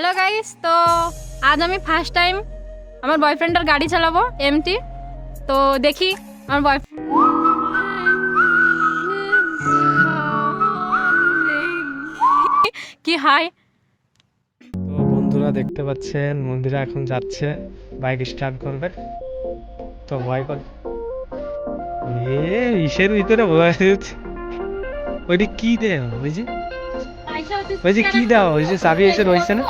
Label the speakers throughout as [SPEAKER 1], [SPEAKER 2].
[SPEAKER 1] Hello guys, তো আজ আমি ফার্স্ট টাইম আমার বয়ফ্রেন্ডের গাড়ি চালাবো এমটি। তো দেখি আমার বয়ফ্রেন্ড কি হয়।
[SPEAKER 2] তো বন্ধুরা দেখতে পাচ্ছেন মন্দিরা এখন যাচ্ছে, বাইক স্টার্ট করবে। তো ভয় কর ইসের ভিতরে ওইটি কি দেয় ওই যে কি দাও ওই যে চাবি এসে রয়েছে না।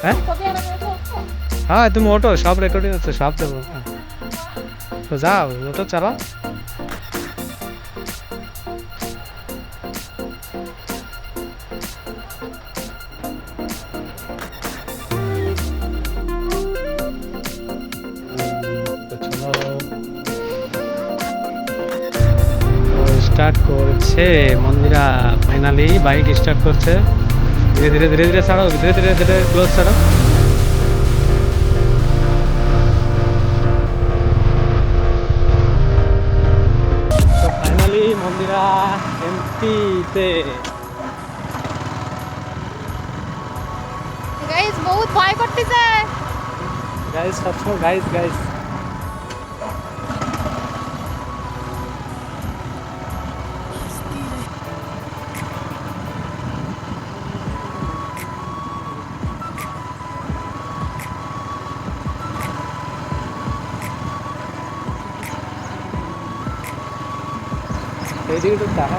[SPEAKER 2] হ্যাঁ হ্যাঁ তুমি ওটো, সব রেকর্ডিং হচ্ছে, সব দেবো। তো যাও ওটো চালাও। স্টার্ট করছে মন্দিরা, ফাইনালি বাইক স্টার্ট করছে। ধীরে ধীরে ধীরে ধীরে ছাড়ো, ধীরে ধীরে ধীরে ক্লোজ ছাড়ো। তো ফাইনালি মন্দিরা এমপিতে।
[SPEAKER 1] গাইস বহুত ভয় করতেছে।
[SPEAKER 2] গাইস সবসময় গাইস গাইস। এইদিকে তো দেখা